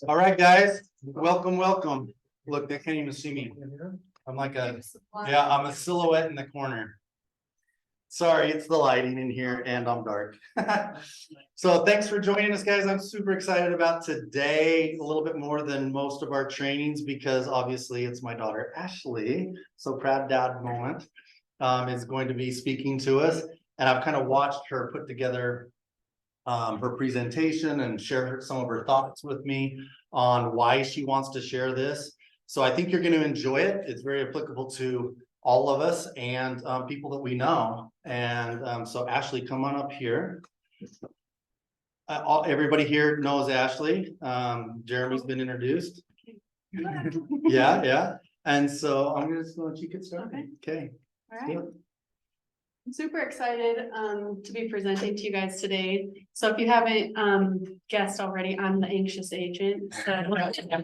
All right, guys, welcome. Look, they can't even see me. I'm like I'm a silhouette in the corner. Sorry, it's the lighting in here and I'm dark. So thanks for joining us, guys. I'm super excited about today, a little bit more than most of our trainings, because obviously it's my daughter, Ashley. So proud dad moment is going to be speaking to us. And I've kind of watched her put together her presentation and share some of her thoughts with me on why she wants to share this. So I think you're going to enjoy it. It's very applicable to all of us and people that we know. And so Ashley, come on up here. Everybody here knows Ashley. Jeremy's been introduced. Yeah. And so I'm just going to let you get started. Okay. All right. I'm super excited to be presenting to you guys today. So if you haven't guessed already, I'm the anxious agent. So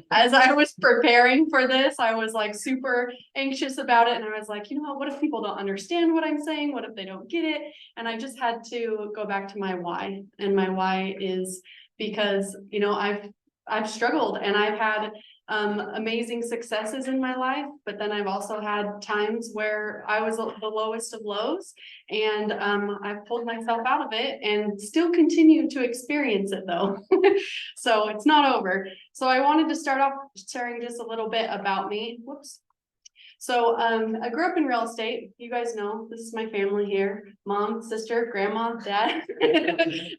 as I was preparing for this, I was like super anxious about it. And I was like, you know what if people don't understand what I'm saying? What if they don't get it? And I just had to go back to my why. And my why is because, you know, I've struggled and I've had amazing successes in my life, but then I've also had times where I was the lowest of lows, and I've pulled myself out of it and still continue to experience it though. So it's not over. So I wanted to start off sharing just a little bit about me. Whoops. So I grew up in real estate. You guys know, this is my family here, mom, sister, grandma, dad,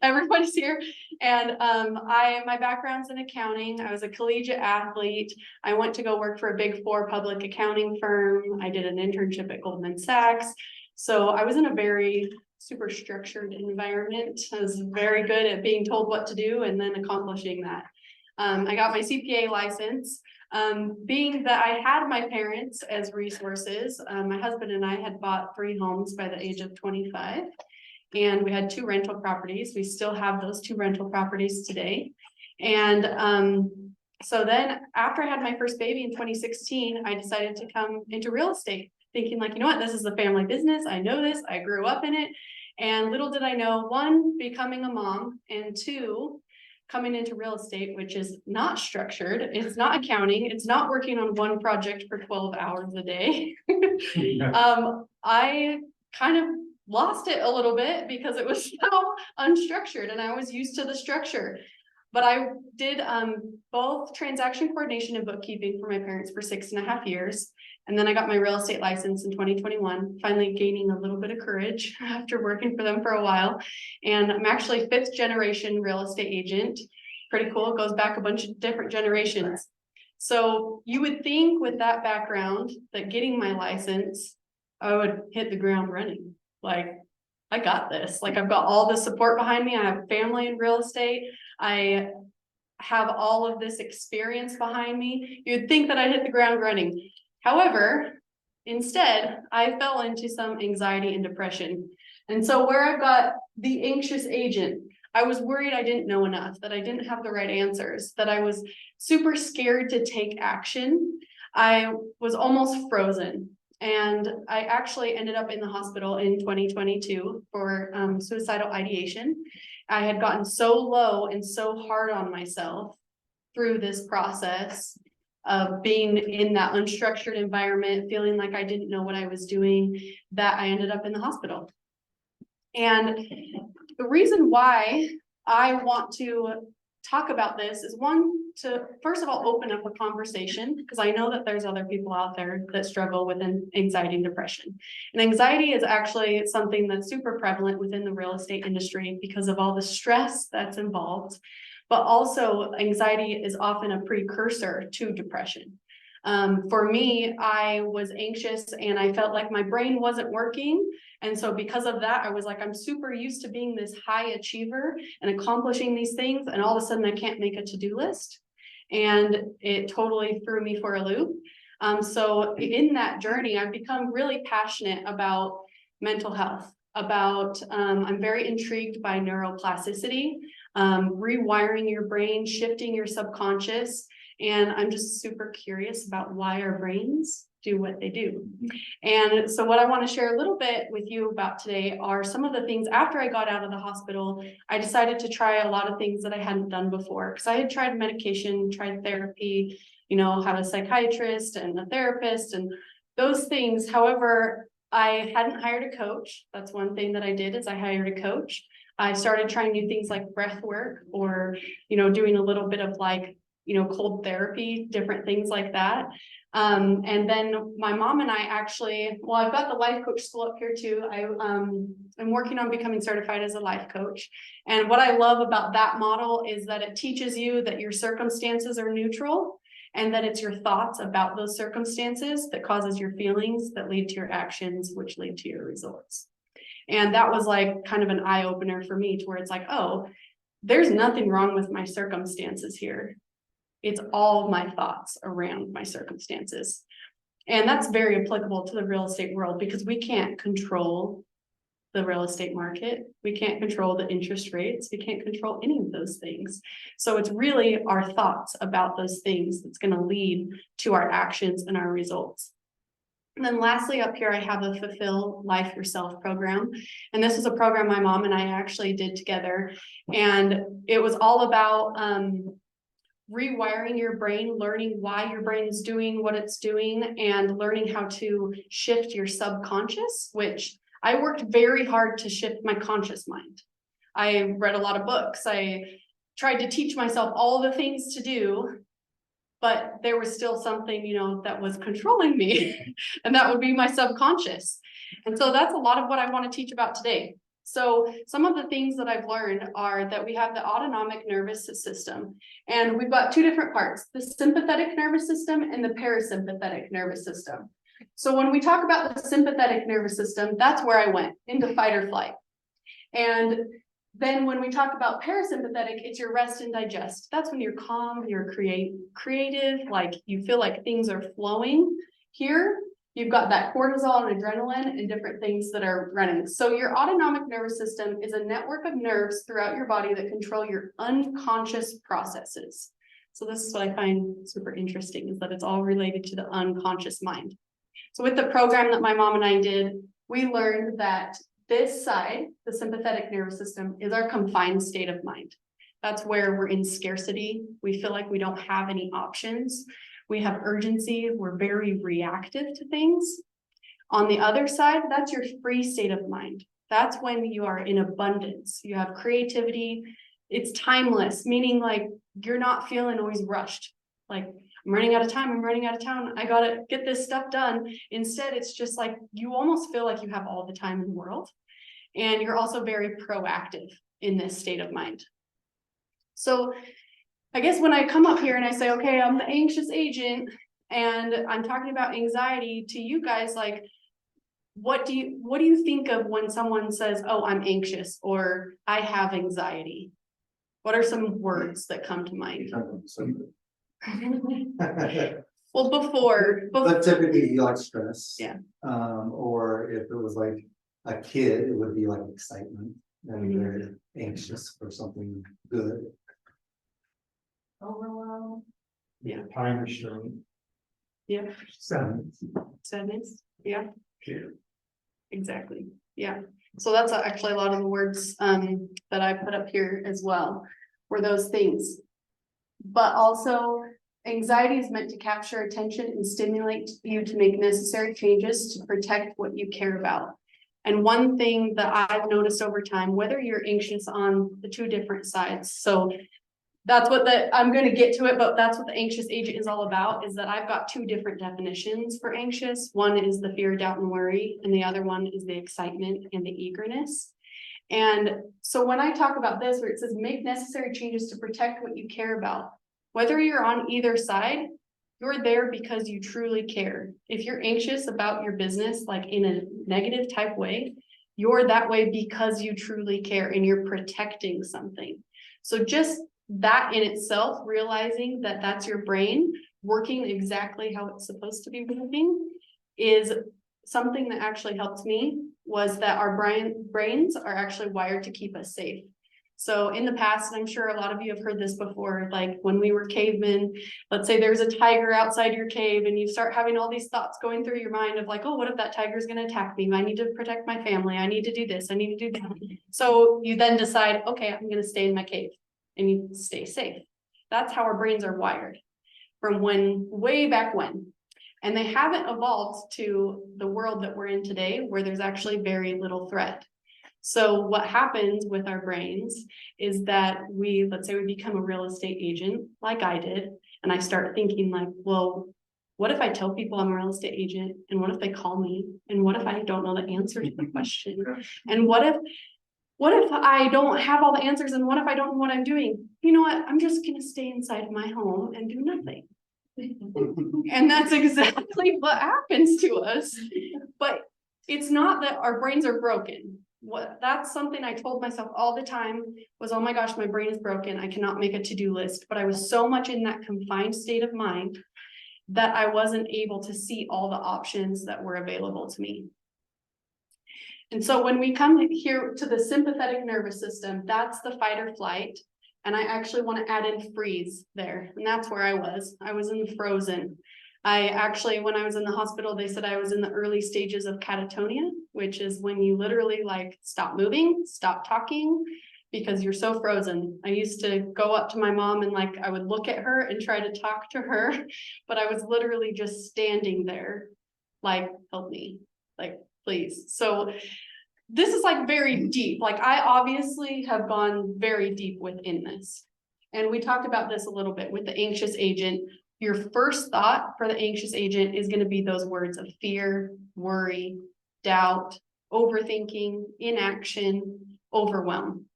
everybody's here. And my background's in accounting. I was a collegiate athlete. I went to go work for a Big 4 public accounting firm. I did an internship at Goldman Sachs. So I was in a very super structured environment. I was very good at being told what to do and then accomplishing that. I got my CPA license. Being that I had my parents as resources, my husband and I had bought 3 homes by the age of 25, and we had 2 rental properties. We still have those 2 rental properties today. And so then after I had my first baby in 2016, I decided to come into real estate, thinking like, you know what, this is the family business. I know this, I grew up in it. And little did I know, 1, becoming a mom, and 2, coming into real estate, which is not structured, it's not accounting, it's not working on one project for 12 hours a day. I kind of lost it a little bit because it was so unstructured and I was used to the structure. But I did both transaction coordination and bookkeeping for my parents for 6.5 years. And then I got my real estate license in 2021, finally gaining a little bit of courage after working for them for a while. And I'm actually 5th generation real estate agent. Pretty cool. It goes back a bunch of different generations. So you would think with that background that getting my license, I would hit the ground running. Like, I got this. Like, I've got all the support behind me. I have family in real estate. I have all of this experience behind me. You'd think that I'd hit the ground running. However, instead, I fell into some anxiety and depression. And so where I've got the anxious agent, I was worried I didn't know enough, that I didn't have the right answers, that I was super scared to take action. I was almost frozen. And I actually ended up in the hospital in 2022 for suicidal ideation. I had gotten so low and so hard on myself through this process of being in that unstructured environment, feeling like I didn't know what I was doing, that I ended up in the hospital. And the reason why I want to talk about this is, 1, to first of all open up a conversation, because I know that there's other people out there that struggle with anxiety and depression. And anxiety is actually something that's super prevalent within the real estate industry because of all the stress that's involved. But also anxiety is often a precursor to depression. For me, I was anxious and I felt like my brain wasn't working. And so because of that, I was like, I'm super used to being this high achiever and accomplishing these things. And all of a sudden I can't make a to-do list. And it totally threw me for a loop. So in that journey, I've become really passionate about mental health, about, I'm very intrigued by neuroplasticity, rewiring your brain, shifting your subconscious. And I'm just super curious about why our brains do what they do. And so what I want to share a little bit with you about today are some of the things after I got out of the hospital. I decided to try a lot of things that I hadn't done before, because I had tried medication, tried therapy, you know, had a psychiatrist and a therapist and those things. However, I hadn't hired a coach. That's one thing that I did, is I hired a coach. I started trying new things like breath work, or, you know, doing a little bit of like, you know, cold therapy, different things like that. And then my mom and I actually, well, I've got the life coach school up here too. I'm working on becoming certified as a life coach. And what I love about that model is that it teaches you that your circumstances are neutral, and that it's your thoughts about those circumstances that causes your feelings that lead to your actions, which lead to your results. And that was like kind of an eye opener for me, to where it's like, oh, there's nothing wrong with my circumstances here. It's all my thoughts around my circumstances. And that's very applicable to the real estate world, because we can't control the real estate market. We can't control the interest rates. We can't control any of those things. So it's really our thoughts about those things that's going to lead to our actions and our results. And then lastly, up here, I have the Fulfill Life Yourself program. And this is a program my mom and I actually did together. And it was all about rewiring your brain, learning why your brain is doing what it's doing, and learning how to shift your subconscious, which I worked very hard to shift my conscious mind. I read a lot of books. I tried to teach myself all the things to do, but there was still something, you know, that was controlling me, and that would be my subconscious. And so that's a lot of what I want to teach about today. So some of the things that I've learned are that we have the autonomic nervous system, and we've got two different parts, the sympathetic nervous system and the parasympathetic nervous system. So when we talk about the sympathetic nervous system, that's where I went into fight or flight. And then when we talk about parasympathetic, it's your rest and digest. That's when you're calm, you're creative, like you feel like things are flowing. Here, you've got that cortisol and adrenaline and different things that are running. So your autonomic nervous system is a network of nerves throughout your body that control your unconscious processes. So this is what I find super interesting, is that it's all related to the unconscious mind. So with the program that my mom and I did, we learned that this side, the sympathetic nervous system, is our confined state of mind. That's where we're in scarcity. We feel like we don't have any options. We have urgency. We're very reactive to things. On the other side, that's your free state of mind. That's when you are in abundance. You have creativity. It's timeless, meaning like you're not feeling always rushed. Like, I'm running out of time. I'm running out of town. I got to get this stuff done. Instead, it's just like you almost feel like you have all the time in the world. And you're also very proactive in this state of mind. So I guess when I come up here and I say, okay, I'm the anxious agent, and I'm talking about anxiety to you guys, like, what do you think of when someone says, oh, I'm anxious, or I have anxiety? What are some words that come to mind? Well, before But typically you like stress. Yeah. Or if it was like a kid, it would be like excitement, and Mhm. they're anxious for something good. Overwhelm. Yeah. Time restraint. Yeah. Sadness. Yeah. Yeah. Exactly. Yeah. So that's actually a lot of the words that I put up here as well, were those things. But also, anxiety is meant to capture attention and stimulate you to make necessary changes to protect what you care about. And one thing that I've noticed over time, whether you're anxious on the two different sides, so that's what I'm going to get to it, but that's what the anxious agent is all about, is that I've got two different definitions for anxious. One is the fear, doubt, and worry, and the other one is the excitement and the eagerness. And so when I talk about this, where it says make necessary changes to protect what you care about, whether you're on either side, you're there because you truly care. If you're anxious about your business, like in a negative type way, you're that way because you truly care and you're protecting something. So just that in itself, realizing that that's your brain working exactly how it's supposed to be working, is something that actually helped me, was that our brains are actually wired to keep us safe. So in the past, and I'm sure a lot of you have heard this before, like when we were cavemen, let's say there's a tiger outside your cave and you start having all these thoughts going through your mind of like, oh, what if that tiger is going to attack me? I need to protect my family. I need to do this. I need to do that. So you then decide, okay, I'm going to stay in my cave and you stay safe. That's how our brains are wired from way back when. And they haven't evolved to the world that we're in today, where there's actually very little threat. So what happens with our brains is that let's say we become a real estate agent, like I did, and I start thinking like, well, what if I tell people I'm a real estate agent, and what if they call me, and what if I don't know the answer to the question, and what if I don't have all the answers, and what if I don't know what I'm doing? You know what? I'm just gonna stay inside my home and do nothing. And that's exactly what happens to us. But it's not that our brains are broken. That's something I told myself all the time was, oh my gosh, my brain is broken. I cannot make a to-do list. But I was so much in that confined state of mind that I wasn't able to see all the options that were available to me. And so when we come here to the sympathetic nervous system, that's the fight or flight. And I actually want to add in freeze there. And that's where I was. I was in frozen. When I was in the hospital, they said I was in the early stages of catatonia, which is when you literally like stop moving, stop talking, because you're so frozen. I used to go up to my mom and like, I would look at her and try to talk to her, but I was literally just standing there, like, help me, like, please. So this is like very deep. Like I obviously have gone very deep within this. And we talked about this a little bit with the anxious agent. Your first thought for the anxious agent is going to be those words of fear, worry, doubt, overthinking, inaction, overwhelm.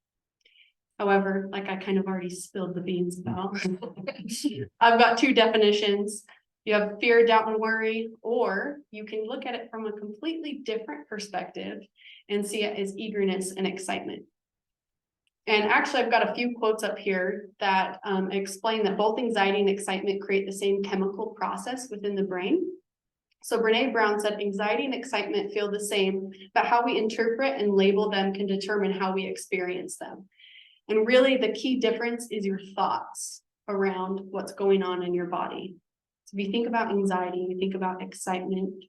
However, like I kind of already spilled the beans about, I've got two definitions. You have fear, doubt, and worry, or you can look at it from a completely different perspective and see it as eagerness and excitement. And actually, I've got a few quotes up here that explain that both anxiety and excitement create the same chemical process within the brain. So Brene Brown said, anxiety and excitement feel the same, but how we interpret and label them can determine how we experience them. And really, the key difference is your thoughts around what's going on in your body. So if you think about anxiety, you think about excitement,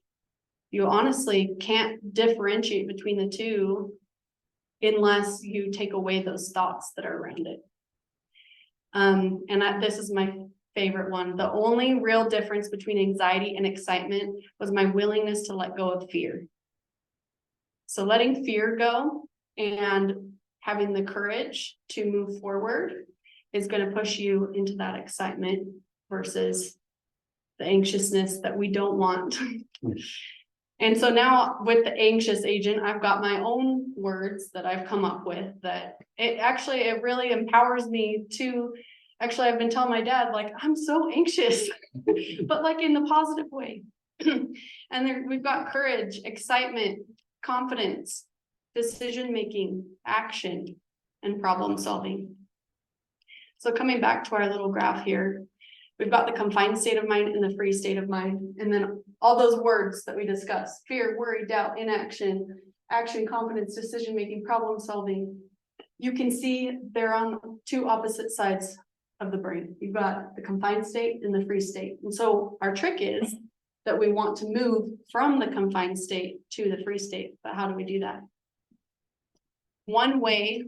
you honestly can't differentiate between the two unless you take away those thoughts that are around it. This is my favorite one. The only real difference between anxiety and excitement was my willingness to let go of fear. So letting fear go and having the courage to move forward is going to push you into that excitement versus the anxiousness that we don't want. And so now with the anxious agent, I've got my own words that I've come up with that it really empowers me to, actually, I've been telling my dad, like, I'm so anxious, but like in the positive way. And we've got courage, excitement, confidence, decision-making, action, and problem solving. So coming back to our little graph here, we've got the confined state of mind and the free state of mind. And then all those words that we discussed, fear, worry, doubt, inaction, action, confidence, decision-making, problem solving. You can see they're on two opposite sides of the brain. You've got the confined state and the free state. And so our trick is that we want to move from the confined state to the free state. But how do we do that? One way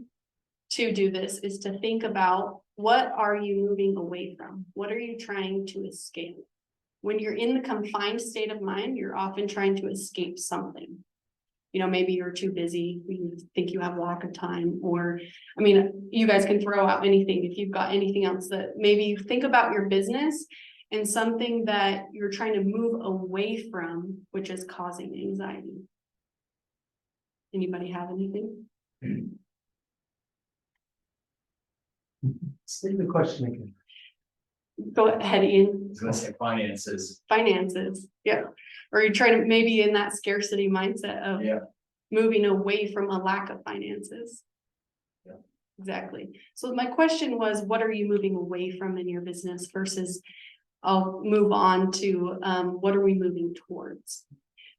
to do this is to think about, what are you moving away from? What are you trying to escape? When you're in the confined state of mind, you're often trying to escape something. You know, maybe you're too busy, you think you have lack of time, or, I mean, you guys can throw out anything if you've got anything else that maybe you think about your business and something that you're trying to move away from, which is causing anxiety. Anybody have anything? Say the question again. Go ahead, Ian. I was gonna say finances. Finances, yeah. Or you're trying to maybe in that scarcity mindset of moving away from a lack of finances. Yeah. Exactly. So my question was, what are you moving away from in your business versus I'll move on to what are we moving towards?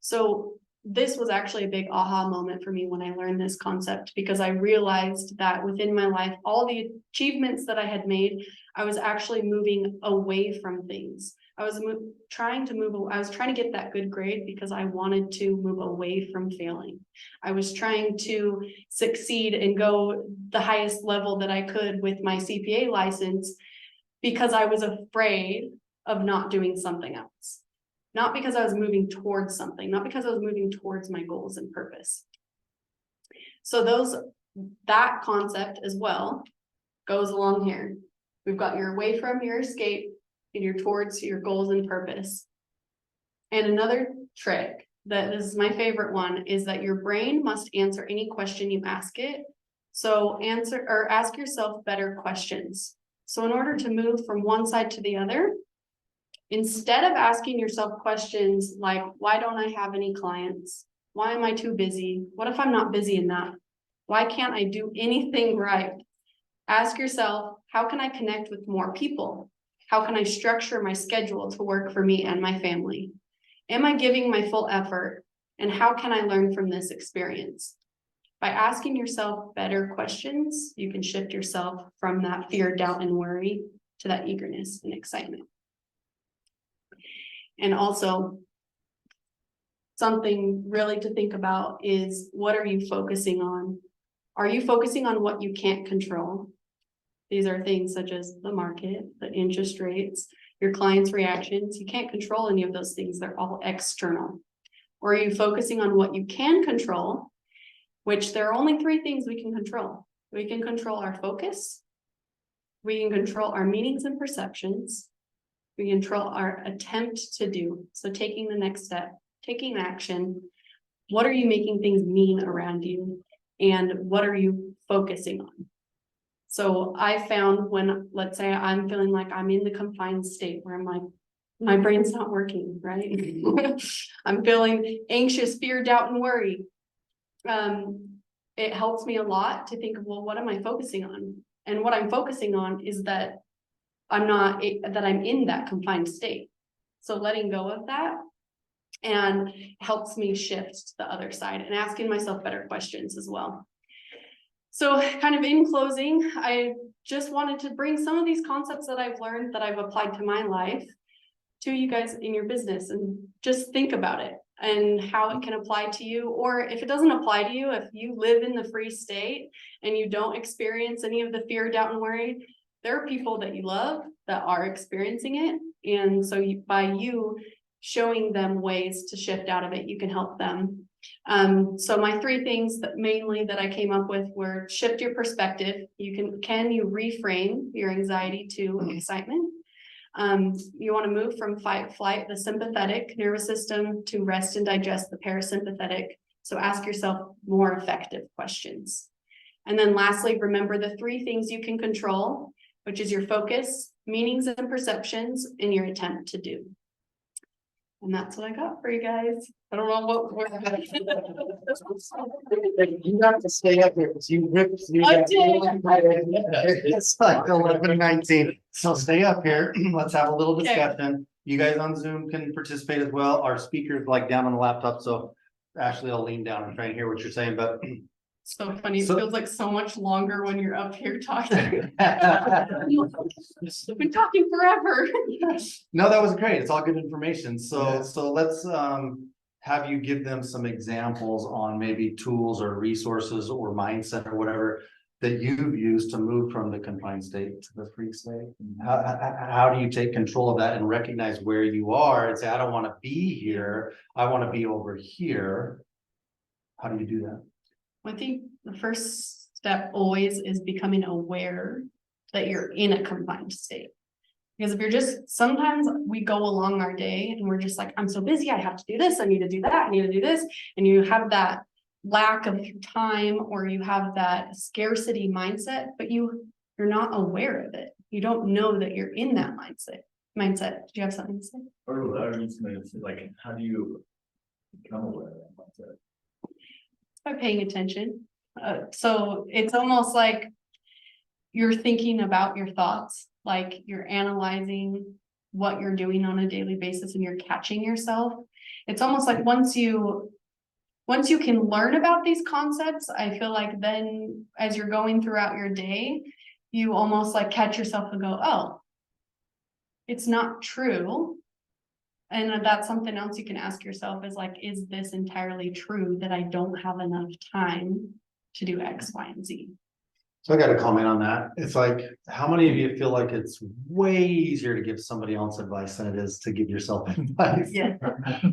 So this was actually a big aha moment for me when I learned this concept, because I realized that within my life, all the achievements that I had made, I was actually moving away from things. I was trying to get that good grade because I wanted to move away from failing. I was trying to succeed and go the highest level that I could with my CPA license because I was afraid of not doing something else. Not because I was moving towards something, not because I was moving towards my goals and purpose. So that concept as well goes along here. We've got your away from, your escape, and your towards your goals and purpose. And another trick that is my favorite one is that your brain must answer any question you ask it. So ask yourself better questions. So in order to move from one side to the other, instead of asking yourself questions like, why don't I have any clients? Why am I too busy? What if I'm not busy enough? Why can't I do anything right? Ask yourself, how can I connect with more people? How can I structure my schedule to work for me and my family? Am I giving my full effort? And how can I learn from this experience? By asking yourself better questions, you can shift yourself from that fear, doubt, and worry to that eagerness and excitement. And also, something really to think about is, what are you focusing on? Are you focusing on what you can't control? These are things such as the market, the interest rates, your clients' reactions. You can't control any of those things. They're all external. Or are you focusing on what you can control, which there are only 3 things we can control. We can control our focus. We can control our meanings and perceptions. We control our attempt to do. So taking the next step, taking action. What are you making things mean around you? And what are you focusing on? So I found when, let's say I'm feeling like I'm in the confined state where I'm like, my brain's not working, right? I'm feeling anxious, fear, doubt, and worry. It helps me a lot to think of, well, what am I focusing on? And what I'm focusing on is that I'm in that confined state. So letting go of that and helps me shift to the other side and asking myself better questions as well. So kind of in closing, I just wanted to bring some of these concepts that I've learned that I've applied to my life to you guys in your business, and just think about it and how it can apply to you. Or if it doesn't apply to you, if you live in the free state and you don't experience any of the fear, doubt, and worry, there are people that you love that are experiencing it. And so by you showing them ways to shift out of it, you can help them. So my 3 things that mainly that I came up with were: shift your perspective. Can you reframe your anxiety to excitement? You want to move from fight, flight, the sympathetic nervous system, to rest and digest, the parasympathetic. So ask yourself more effective questions. And then lastly, remember the 3 things you can control, which is your focus, meanings and perceptions, and your attempt to do. And that's what I got for you guys. I don't know what. You have to stay up here because you ripped through I that. did. It's like 11:19. So stay up here. Let's have a little Okay. discussion. You guys on Zoom can participate as well. Our speaker's like down on the laptop, so Ashley, I'll lean down and try and hear what you're saying, but. So funny. It So- feels like so much longer when you're up here talking. I've been talking forever. No, that was great. It's all good information. Yeah. So let's have you give them some examples on maybe tools or resources or mindset or whatever that you've used to move from the confined state to the free state. How do you take control of that and recognize where you are and say, I don't want to be here, I want to be over here? How do you do that? I think the first step always is becoming aware that you're in a confined state. Because if you're sometimes we go along our day and we're just like, I'm so busy, I have to do this, I need to do that, I need to do this. And you have that lack of time, or you have that scarcity mindset, but you're not aware of it. You don't know that you're in that mindset. Do you have something to say? Or I need to say, like, how do you become aware of that mindset? By paying attention. So it's almost like you're thinking about your thoughts, like you're analyzing what you're doing on a daily basis and you're catching yourself. It's almost like once you once you can learn about these concepts, I feel like then as you're going throughout your day, you almost like catch yourself and go, oh, it's not true. And that's something else you can ask yourself is like, is this entirely true that I don't have enough time to do X, Y, and Z? So I got to comment on that. It's like, how many of you feel like it's way easier to give somebody else advice than it is to give yourself advice? Yeah.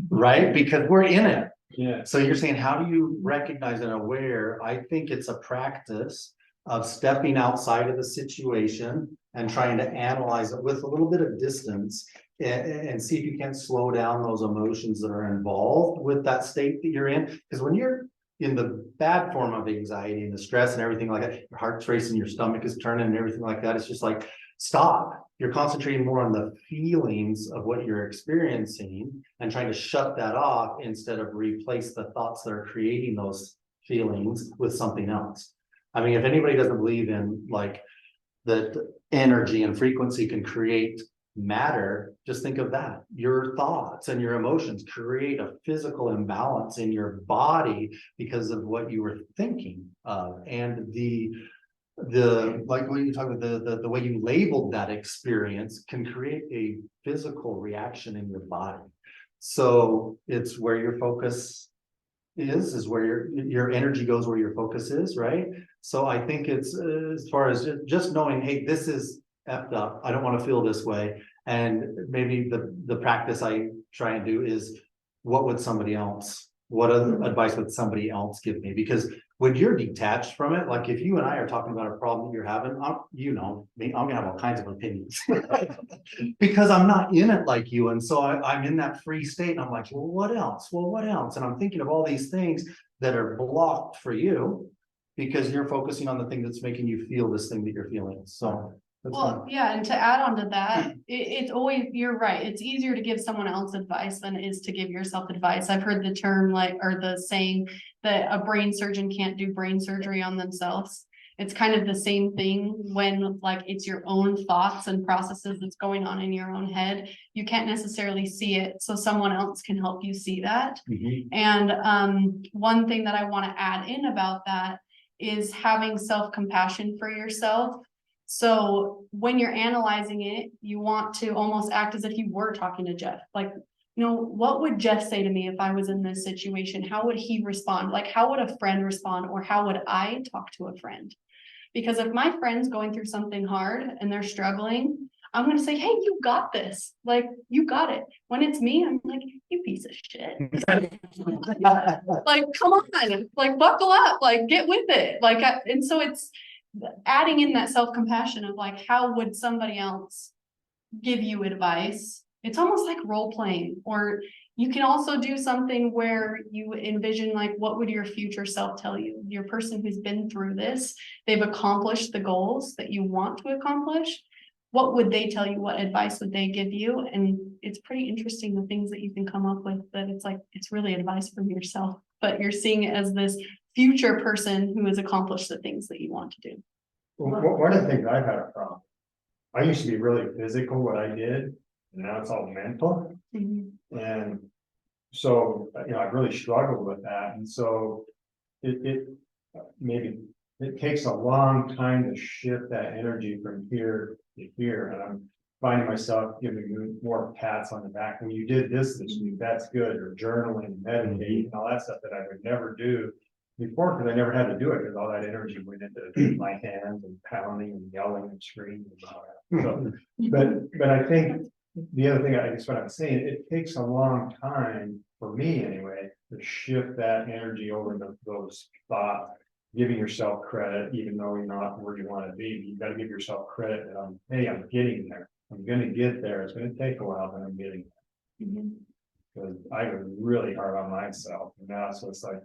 Right? Because we're in it. Yeah. So you're saying, how do you recognize and aware? I think it's a practice of stepping outside of the situation and trying to analyze it with a little bit of distance and see if you can slow down those emotions that are involved with that state that you're in. Because when you're in the bad form of anxiety and the stress and everything like that, your heart's racing, your stomach is turning and everything like that, it's just like, stop. You're concentrating more on the feelings of what you're experiencing and trying to shut that off instead of replace the thoughts that are creating those feelings with something else. I mean, if anybody doesn't believe in like that energy and frequency can create matter, just think of that. Your thoughts and your emotions create a physical imbalance in your body because of what you were thinking of. And the like when you talk about the way you labeled that experience can create a physical reaction in your body. So it's where your focus is where your energy goes, where your focus is, right? So I think it's as far as just knowing, hey, this is effed up. I don't want to feel this way. And maybe the practice I try and do is, what would somebody else, what other advice would somebody else give me? Because when you're detached from it, like if you and I are talking about a problem that you're having, you know me, I'm gonna have all kinds of opinions because I'm not in it like you. And so I'm in that free state and I'm like, well, what else? Well, what else? And I'm thinking of all these things that are blocked for you because you're focusing on the thing that's making you feel this thing that you're feeling. So that's Well, yeah, and to add on to that, it's always, you're right, it's easier to give someone else advice than it is to give yourself advice. I've heard the term like, or the saying that a brain surgeon can't do brain surgery on themselves. It's kind of the same thing when like it's your own thoughts and processes that's going on in your own head. You can't necessarily see it, so someone else can help you see that. And one thing that I want to add in about that is having self-compassion for yourself. So when you're analyzing it, you want to almost act as if you were talking to Jeff. Like, you know, what would Jeff say to me if I was in this situation? How would he respond? Like, how would a friend respond? Or how would I talk to a friend? Because if my friend's going through something hard and they're struggling, I'm going to say, hey, you got this. Like, you got it. When it's me, I'm like, you piece of shit. Like, come on, like, buckle up, like, get with it. Like, and so it's adding in that self-compassion of like, how would somebody else give you advice? It's almost like role playing, or you can also do something where you envision like, what would your future self tell you? Your person who's been through this, they've accomplished the goals that you want to accomplish. What would they tell you? What advice would they give you? And it's pretty interesting the things that you can come up with, that it's like, it's really advice from yourself, but you're seeing it as this future person who has accomplished the things that you want to do. Well, one of the things I've had a problem, I used to be really physical what I did, and now it's all mental. And so, you know, I've really struggled with that. And so it takes a long time to shift that energy from here to here. And I'm finding myself giving you more pats on the back. When you did this week, that's good. Or journaling, meditating, and all that stuff that I would never do before, because I never had to do it, because all that energy went into my hands and pounding and yelling and screaming about it. So, but I think the other thing, I guess what I'm saying, it takes a long time for me anyway to shift that energy over to those thoughts, giving yourself credit, even though you're not where you want to be. You got to give yourself credit that hey, I'm getting there. I'm going to get there. It's going to take a while, but I'm getting there. Because I was really hard on myself, and now so it's like,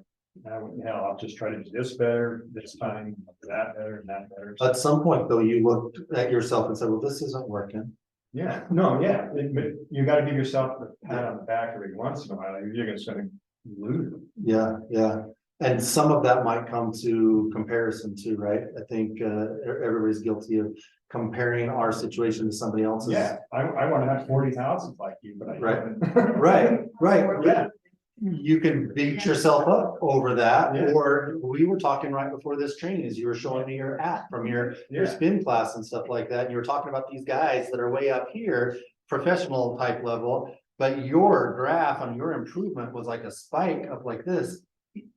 hell, I'll just try to do this better this time, that better, and that better. at some point though, you looked at yourself and said, well, this isn't working. Yeah, no, yeah, but you got to give yourself a pat on the back every once in a while. You're just going to lose it. Yeah. And some of that might come to comparison too, right? I think everybody's guilty of comparing our situation to somebody else's. Yeah, I want to have 40 houses like you, but I Right. haven't. Right. Yeah. you can beat yourself up over that, Yeah. or we were talking right before this training, as you were showing me your app from your Yeah, spin class and stuff like that. You were talking about these guys that are way up here, professional type level, but your graph on your improvement was like a spike up like this,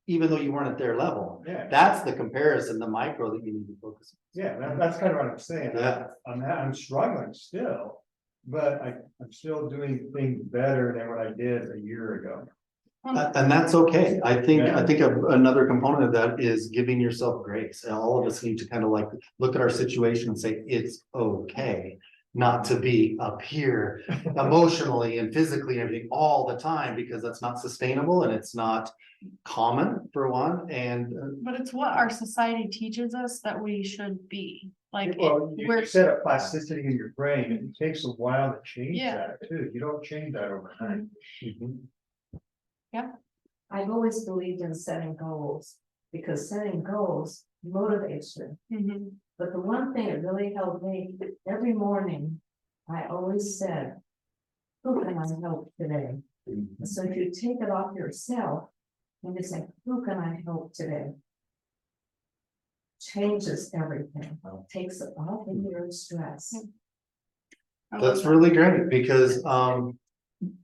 even though you weren't at their level. yeah, That's the comparison, the micro that you need to focus yeah, that's kind of what I'm saying. Yeah. I'm struggling still, but I'm still doing things better than what I did a year ago. on. And that's okay. I Yeah. think another component of that is giving yourself grace. And all of us need to kind of like look at our situation and say, it's okay not to be up here emotionally and physically and everything all the time, because that's not sustainable and it's not common for one. And But it's what our society teaches us that we should be, like, Well, you we're, set up plasticity in your brain, and it takes a while to change Yeah. that too. You don't change that overnight. I've always believed in setting goals, because setting goals motivates you. Mhm. But the one thing that really helped me, every morning, I always said, who can I help today? And so if you take it off yourself, and you say, who can I help today? Changes everything, takes it off of your stress. I love that's that. really great, because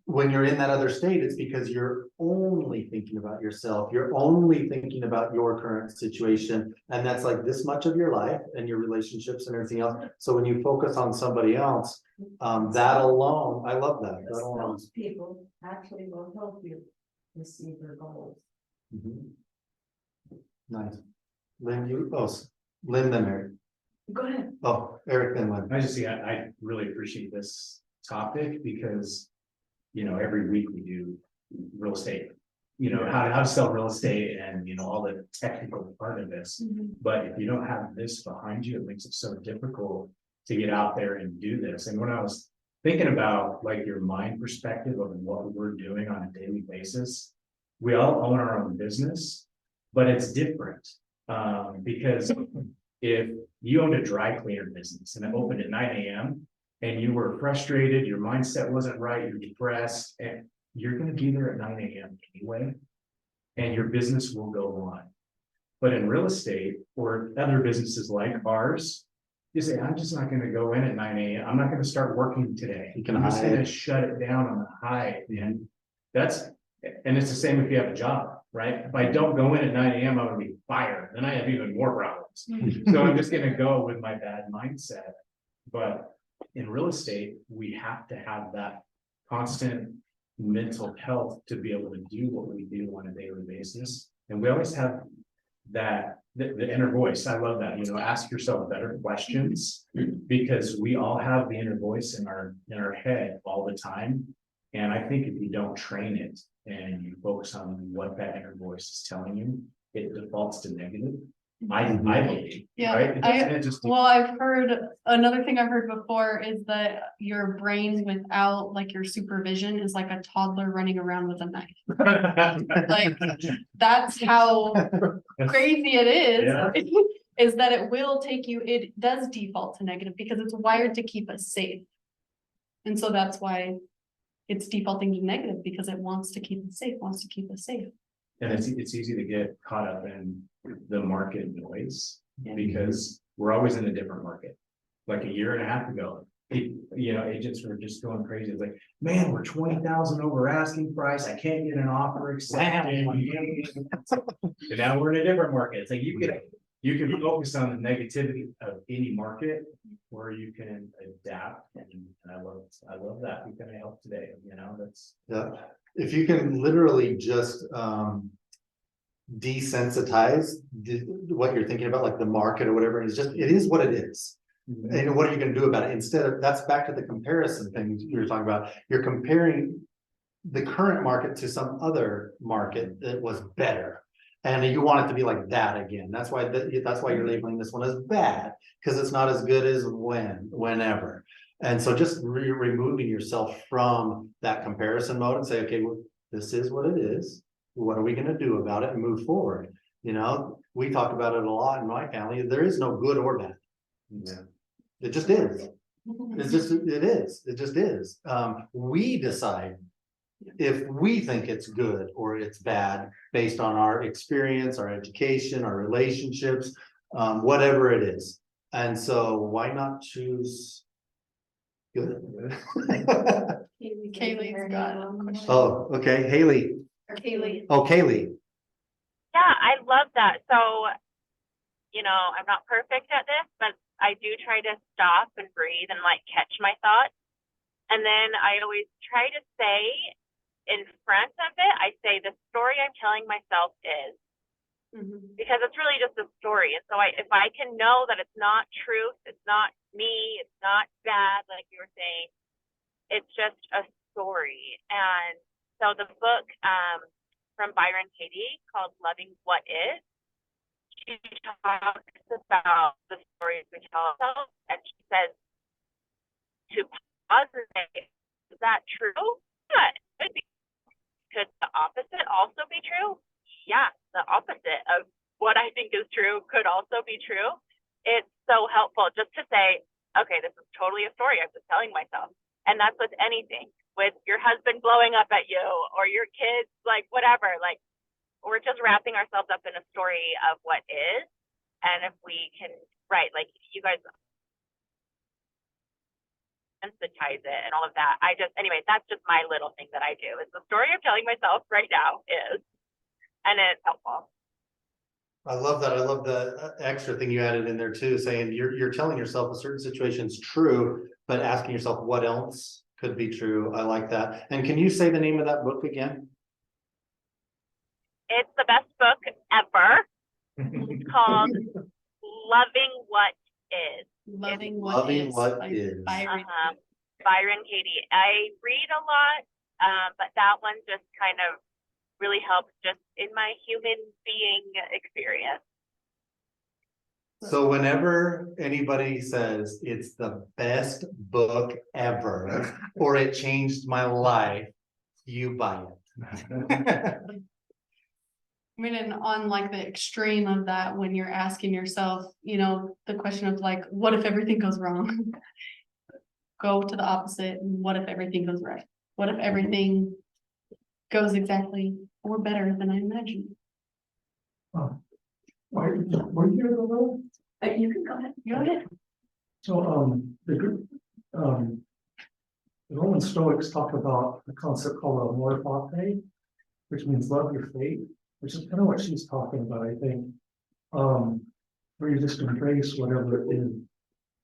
when you're in that other state, it's because you're only thinking about yourself. You're only thinking about your current situation. And that's like this much of your life and your relationships and everything else. So when you focus on somebody else, that alone, I love that. That alone. Those people actually will help you receive your goals. Mhm. Nice. Lynn, Lynn then Eric. Go ahead. Oh, Eric then Lynn. I just see, I really appreciate this topic because, you know, every week we do real estate. You know, how to sell real estate and, you know, all the technical part of this. Mhm. But if you don't have this behind you, it makes it so difficult to get out there and do this. And when I was thinking about like your mind perspective of what we're doing on a daily basis, we all own our own business, but it's different. Because if you owned a dry cleaner business and it opened at 9 a.m. and you were frustrated, your mindset wasn't right, you're depressed, and you're gonna be there at 9 a.m. anyway, and your business will go on. But in real estate or other businesses like ours, you say, I'm just not gonna go in at 9 a.m. I'm not gonna start working today. You can I'm just gonna hide. shut it down on the high, and and it's the same if you have a job, right? If I don't go in at 9 a.m., I'm gonna be fired, then I have even more problems. So I'm just gonna go with my bad mindset. But in real estate, we have to have that constant mental health to be able to do what we do on a daily basis. And we always have that, the inner voice. I love that, you know, ask yourself better questions, because we all have the inner voice in our head all the time. And I think if you don't train it and you focus on what that inner voice is telling you, it defaults to negative. I believe, Yeah, right? It just Well, I've heard, another thing I've heard before is that your brain without like your supervision is like a toddler running around with a knife. Like, that's how crazy it is. Yeah. Is that it will take you, it does default to negative because it's wired to keep us safe. And so that's why it's defaulting to negative, because it wants to keep us safe, wants to keep us safe. And it's easy to get caught up in the market noise, because we're always in a different market. Like a year and a half ago, you know, agents were just going crazy. It's like, man, we're 20,000 over asking price. I can't get an offer accepted. And now we're in a different market. It's like you can focus on the negativity of any market, or you can adapt. And I love that. We can help today. You know, that's Yeah, if you can literally just desensitize what you're thinking about, like the market or whatever, it is what it is. And what are you gonna do about it? Instead of, that's back to the comparison thing you were talking about. You're comparing the current market to some other market that was better. And you want it to be like that again. That's why you're labeling this one as bad, because it's not as good as whenever. And so just removing yourself from that comparison mode and say, okay, well, this is what it is. What are we gonna do about it and move forward? You know, we talk about it a lot in my family. There is no good or bad. yeah. It just is. It just is. We decide if we think it's good or it's bad, based on our experience, our education, our relationships, whatever it is. And so why not choose good? Kaylee's got a question. Oh, okay, Haley. Or Kaylee. Oh, Kaylee. Yeah, I love that. So, you know, I'm not perfect at this, but I do try to stop and breathe and like catch my thoughts. And then I always try to say in front of it, I say the story I'm telling myself is, Mhm. because it's really just a story. And so if I can know that it's not truth, it's not me, it's not bad, like you were saying, it's just a story. And so the book from Byron Katie called Loving What Is, she talks about the stories we tell ourselves, and she says to pause and say, is that true? Yeah, it could be. Could the opposite also be true? Yeah, the opposite of what I think is true could also be true. It's so helpful just to say, okay, this is totally a story I'm just telling myself. And that's with anything, with your husband blowing up at you or your kids, like whatever, like we're just wrapping ourselves up in a story of what is. And if we can, right, like you guys sensitize it and all of that. Anyway, that's just my little thing that I do. Is the story I'm telling myself right now is, and it's helpful. I love that. I love the extra thing you added in there too, saying you're telling yourself a certain situation is true, but asking yourself what else could be true. I like that. And can you say the name of that book again? It's the best book ever. It's called Loving What Is. Loving Loving What by Is. Byron. Byron Katie. I read a lot, but that one just kind of really helps just in my human being experience. So whenever anybody says it's the best book ever, or it changed my life, you buy it. I mean, and on like the extreme of that, when you're asking yourself, you know, the question of like, what if everything goes wrong? Go to the opposite. And what if everything goes right? What if everything goes exactly or better than I imagined? Were you here though? You can go ahead. Go ahead. So, the Roman Stoics talk about a concept called amor fati, which means love your fate, which is kind of what she's talking about, I think. Where you just embrace whatever it is,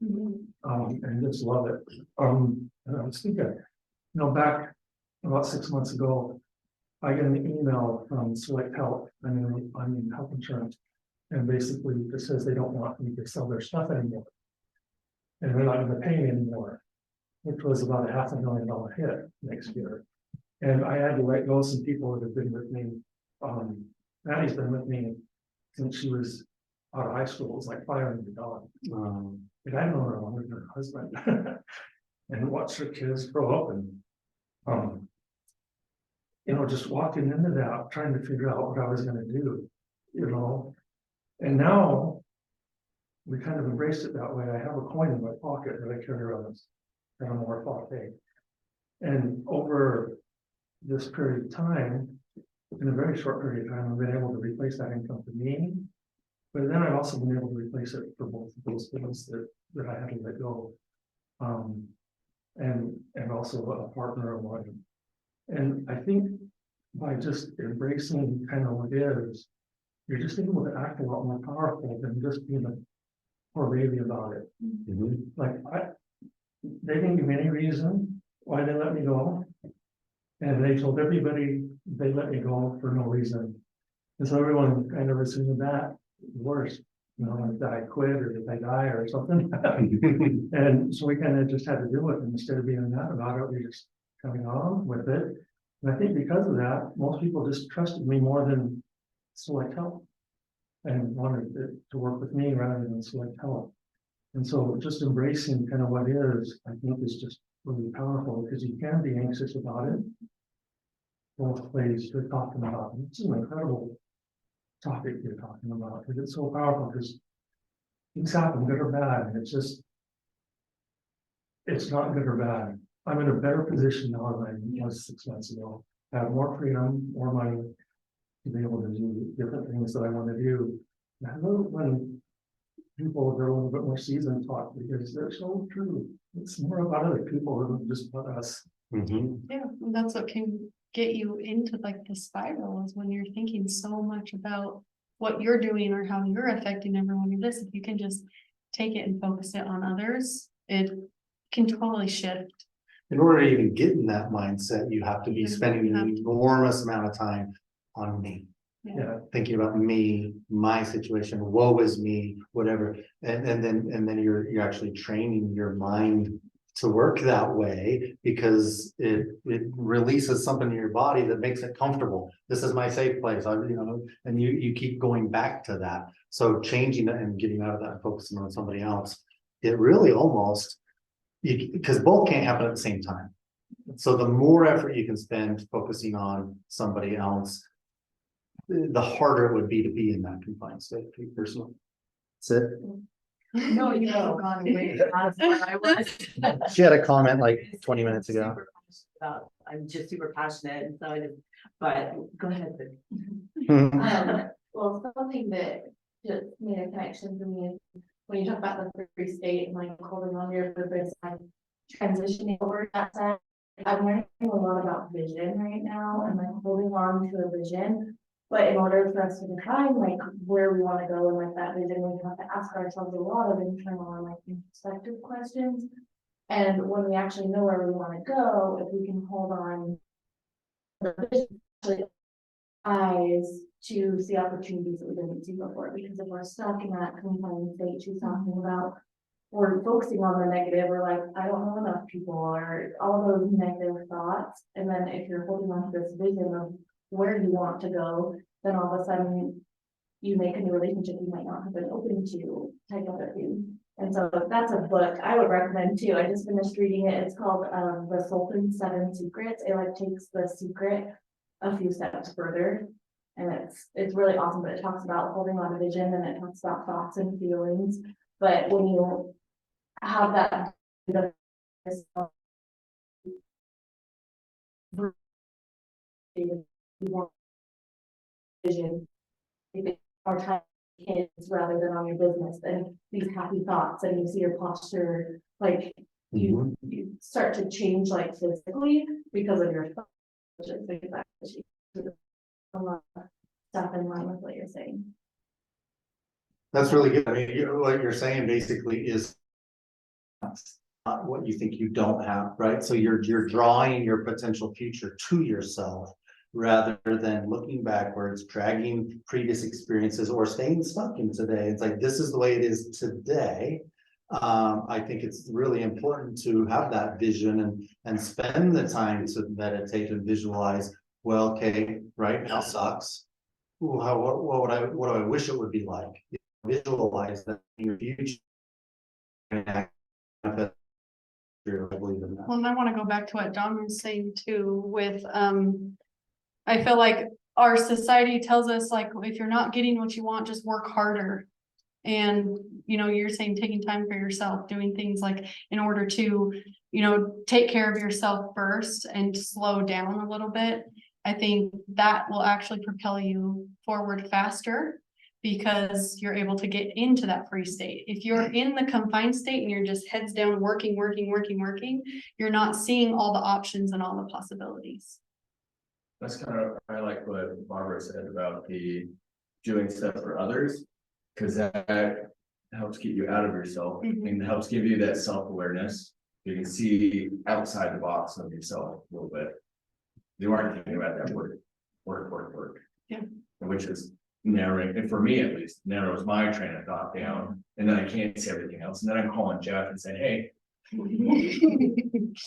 and just love it. And I was thinking, back about 6 months ago, I get an email from Select Health, I'm in health insurance, and basically it says they don't want me to sell their stuff anymore. And they're not gonna pay me anymore, which was about a $500,000 hit next year. And I had to let go of some people that have been with me. Maddie's been with me since she was out of high school. It was like firing the dog. And I know her longer than her husband. And watched her kids grow up and, just walking into that, trying to figure out what I was gonna do, And now we kind of embraced it that way. I have a coin in my pocket that I carry around that I'm more pocket. And over this period of time, in a very short period of time, I've been able to replace that income for me. But then I've also been able to replace it for both of those things that I had to let go. And also a partner of mine. And I think by just embracing kind of what is, you're just able to act a lot more powerful than just being a poor baby about it. Like they didn't give me any reason why they let me go. And they told everybody they let me go for no reason. And so everyone kind of assumed that worse, like that I quit or that I die or something. And so we kind of just had to do it. And instead of being mad about it, we just coming on with it. And I think because of that, most people just trusted me more than Select Health and wanted to work with me rather than Select Health. And so just embracing kind of what is, I think is just really powerful because you can be anxious about it. Both ways you're talking about. It's an incredible topic you're talking about because it's so powerful because things happen good or bad. And it's not good or bad. I'm in a better position now than I was 6 months ago. I have more freedom, more money to be able to do different things that I want to do. And I love when people that are a little bit more seasoned talk, because they're so true. It's more about other people than just about us. Mhm. Yeah, and that's what can get you into like the spiral, is when you're thinking so much about what you're doing or how you're affecting everyone in this. If you can just take it and focus it on others, it can totally shift. In order to even get in that mindset, you have to be You spending have an to. enormous amount of time on me. Yeah, Thinking about me, my situation, woe is me, whatever. And then you're actually training your mind to work that way, because it releases something in your body that makes it comfortable. This is my safe place. And you keep going back to that. So changing that and getting out of that and focusing on somebody else, it really almost, because both can't happen at the same time. So the more effort you can spend focusing on somebody else, the harder it would be to be in that confined state, for you personally. That's it. No, you have gone away. That's where I was. She had a comment like 20 minutes ago. Super passionate about- I'm just super passionate, and so I just, but go ahead. Well, something that just made a connection for me is when you talk about the free state and like holding on to your purpose and transitioning over that side. I'm learning a lot about vision right now and like holding on to a vision. But in order for us to define like where we want to go and like that vision, we have to ask ourselves a lot of internal and like introspective questions. And when we actually know where we want to go, if we can hold on the vision, eyes to see opportunities that we didn't see before, because if we're stuck in that confined state she's talking about, we're focusing on the negative, or like, I don't know enough people, or all those negative thoughts. And then if you're holding on to this vision of where you want to go, then all of a sudden you make a new relationship you might not have been open to, type of a thing. And so that's a book I would recommend too. I just finished reading it. It's called The Sultan's 7 Secrets. It like takes the secret a few steps further. And it's really awesome, but it talks about holding on to vision, and it talks about thoughts and feelings. But when you have that vision, if it's our time kids rather than on your business, then these happy thoughts, and you see your posture, like you start to change like physically because of your thoughts. Which is exactly a lot of stuff in line with what you're saying. That's really good. I mean, what you're saying basically is not what you think you don't have, right? So you're drawing your potential future to yourself, rather than looking backwards, dragging previous experiences, or staying stuck in today. It's like, this is the way it is today. I think it's really important to have that vision and spend the time to meditate and visualize. Well, okay, right now sucks. Ooh, what do I wish it would be like? Visualize that in your future. I believe in that. Well, and I want to go back to what Don was saying too, with, I feel like our society tells us like, if you're not getting what you want, just work harder. And, you're saying taking time for yourself, doing things like in order to, take care of yourself first and slow down a little bit. I think that will actually propel you forward faster, because you're able to get into that free state. If you're in the confined state and you're just heads down, working, you're not seeing all the options and all the possibilities. That's kind of, I like what Barbara said about the doing stuff for others, because that helps keep you out of yourself and helps give you that self-awareness. You can see outside the box of yourself a little bit. You aren't thinking about that work. Yeah. Which is narrowing, and for me at least, narrows my train of thought down, and then I can't see everything else. And then I'm calling Jeff and saying, hey,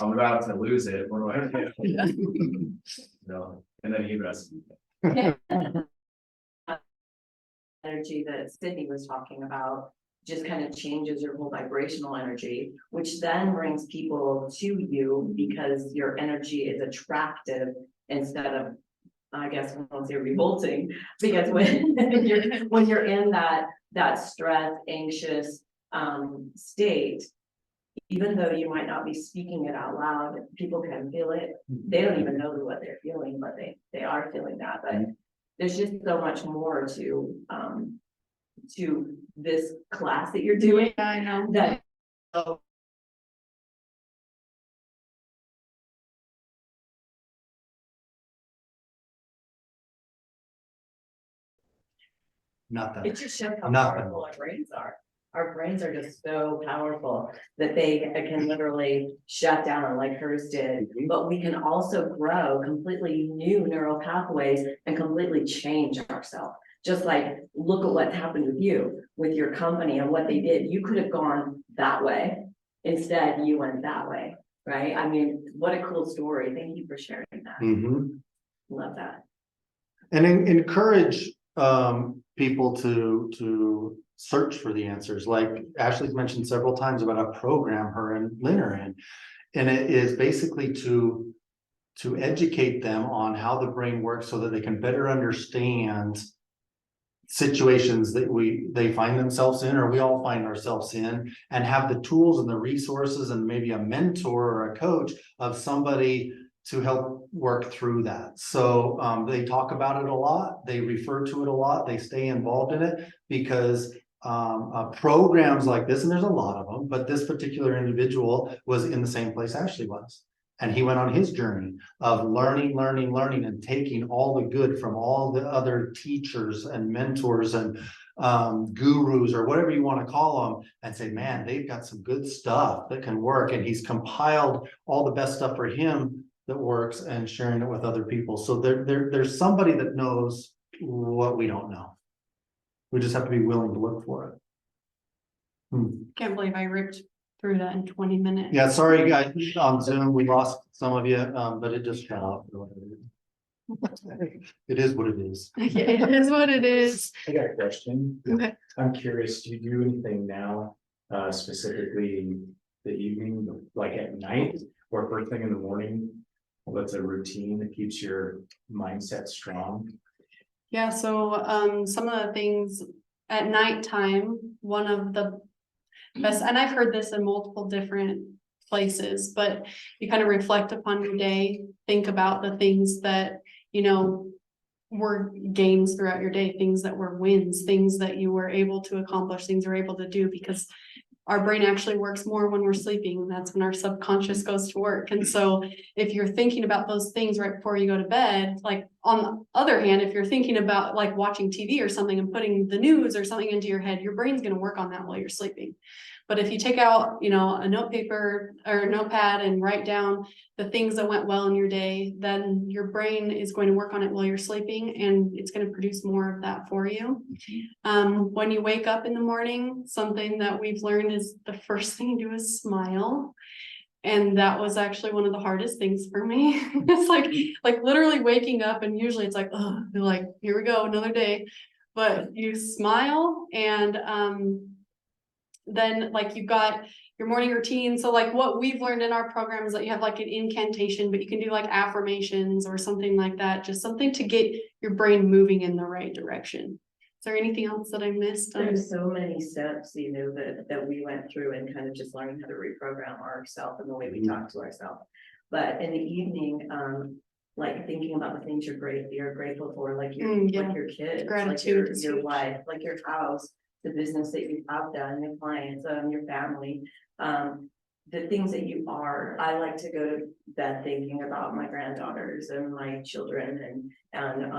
I'm about to lose it. What do I do? No, and then he rests. Energy that Sydney was talking about just kind of changes your whole vibrational energy, which then brings people to you because your energy is attractive instead of, I guess I won't say revolting, because when you're in that stress, anxious state, even though you might not be speaking it out loud, people can feel it. They don't even know what they're feeling, but they are feeling that, but there's just so much more to this class that you're doing Yeah, I know. that. Nothing. It just shows how Nothing. powerful our brains are. Our brains are just so powerful that they can literally shut down like hers did. But we can also grow completely new neural pathways and completely change ourselves. Just like, look at what happened with you, with your company and what they did. You could have gone that way. Instead, you went that way, right? I mean, what a cool story. Thank you for sharing that. Love that. And encourage people to search for the answers. Like Ashley's mentioned several times about a program her and Lynn are in. And it is basically to educate them on how the brain works so that they can better understand situations that they find themselves in, or we all find ourselves in, and have the tools and the resources and maybe a mentor or a coach of somebody to help work through that. So they talk about it a lot, they refer to it a lot, they stay involved in it because programs like this, and there's a lot of them, but this particular individual was in the same place Ashley was. And he went on his journey of learning, and taking all the good from all the other teachers and mentors and gurus or whatever you want to call them, and say, man, they've got some good stuff that can work. And he's compiled all the best stuff for him that works and sharing it with other people. So there's somebody that knows what we don't know. We just have to be willing to look for it. Can't believe I ripped through that in 20 minutes. Yeah, sorry guys, on Zoom, we lost some of you, but it just fell out. It is what it is. Yeah, it is what it is. I got a question. Okay. I'm curious, do you do anything now, specifically the evening, like at night or first thing in the morning? What's a routine that keeps your mindset strong? Yeah, so some of the things at nighttime, one of the best, and I've heard this in multiple different places, but you kind of reflect upon your day, think about the things that, you know, were gains throughout your day, things that were wins, things that you were able to accomplish, things you were able to do, because our brain actually works more when we're sleeping. That's when our subconscious goes to work. And so if you're thinking about those things right before you go to bed, like on the other hand, if you're thinking about like watching TV or something and putting the news or something into your head, your brain's going to work on that while you're sleeping. But if you take out, you know, a note paper or a notepad and write down the things that went well in your day, then your brain is going to work on it while you're sleeping, and it's going to produce more of that for you. When you wake up in the morning, something that we've learned is the first thing you do is smile. And that was actually one of the hardest things for me. It's like literally waking up, and usually it's like, oh, like, here we go, another day. But you smile, and then like you've got your morning routine. So like what we've learned in our program is that you have like an incantation, but you can do like affirmations or something like that, just something to get your brain moving in the right direction. Is there anything else that I missed? There's so many steps, you know, that we went through and kind of just learning how to reprogram ourselves and the way we talk to ourselves. But in the evening, like thinking about the things you're grateful for, like your like your kids, Gratitude, like your wife, like your house, the business that you have done, your clients, your family, the things that you are. I like to go to bed thinking about my granddaughters and my children and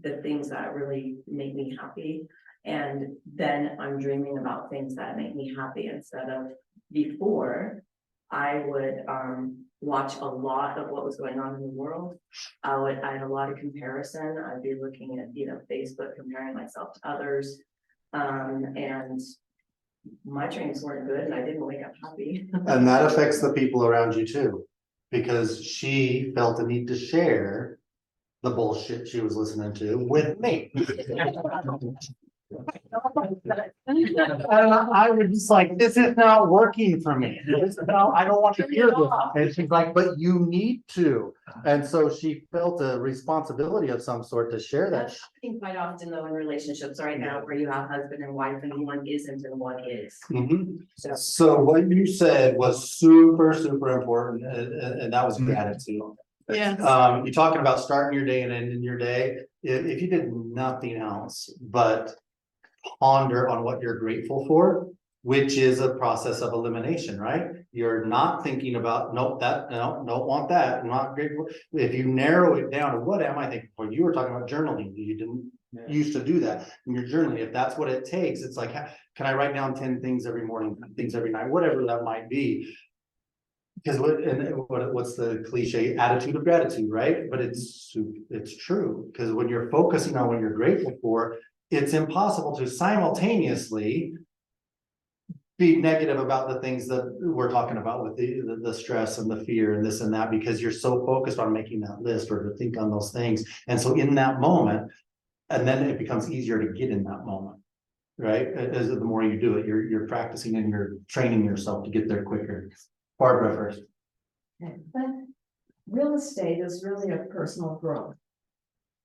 the things that really make me happy. And then I'm dreaming about things that make me happy instead of before. I would watch a lot of what was going on in the world. I had a lot of comparison. I'd be looking at, you know, Facebook, comparing myself to others. And my dreams weren't good and I didn't wake up happy. And that affects the people around you too, because she felt the need to share the bullshit she was listening to with me. I was just like, this is not working for me. I don't want to hear this. And she's like, but you need to. And so she felt a responsibility of some sort to share that. That's happening quite often though in relationships right now where you have husband and wife and one isn't and one is. Mhm. So what you said was super, super important, and that was gratitude. Yes. You're talking about starting your day and ending your day. If you did nothing else but ponder on what you're grateful for, which is a process of elimination, right? You're not thinking about, nope, that, no, don't want that, I'm not grateful. If you narrow it down to what am I thankful for? You were talking about journaling. You didn't used to do that in your journaling. If that's what it takes, it's like, can I write down 10 things every morning, things every night, whatever that might be. Because what's the cliche attitude of gratitude, right? But it's true, because when you're focusing on what you're grateful for, it's impossible to simultaneously be negative about the things that we're talking about with the stress and the fear and this and that, because you're so focused on making that list or to think on those things. And so in that moment, and then it becomes easier to get in that moment, right? As the more you do it, you're practicing and you're training yourself to get there quicker. Barbara first. But real estate is really a personal growth.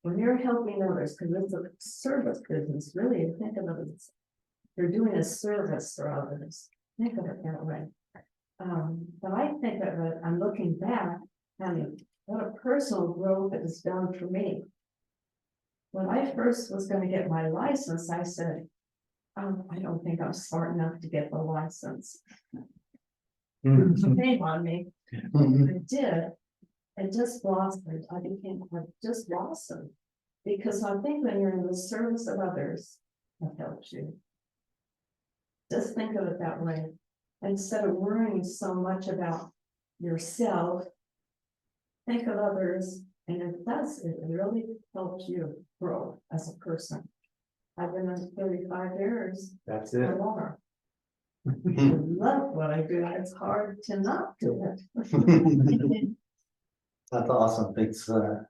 When you're helping others, because it's a service business, really, think of it as you're doing a service for others. Think of it that way. But I think of it, I'm looking back and what a personal growth it has done for me. When I first was going to get my license, I said, I don't think I'm smart enough to get the license. Shame on me. I did. I just blossomed. I just blossomed. Because I think when you're in the service of others, that helps you. Just think of it that way. Instead of worrying so much about yourself, think of others, and it really helps you grow as a person. I've been in 35 years. That's or it. more. I love what I do. It's hard to not do it. That's awesome. Thanks for that.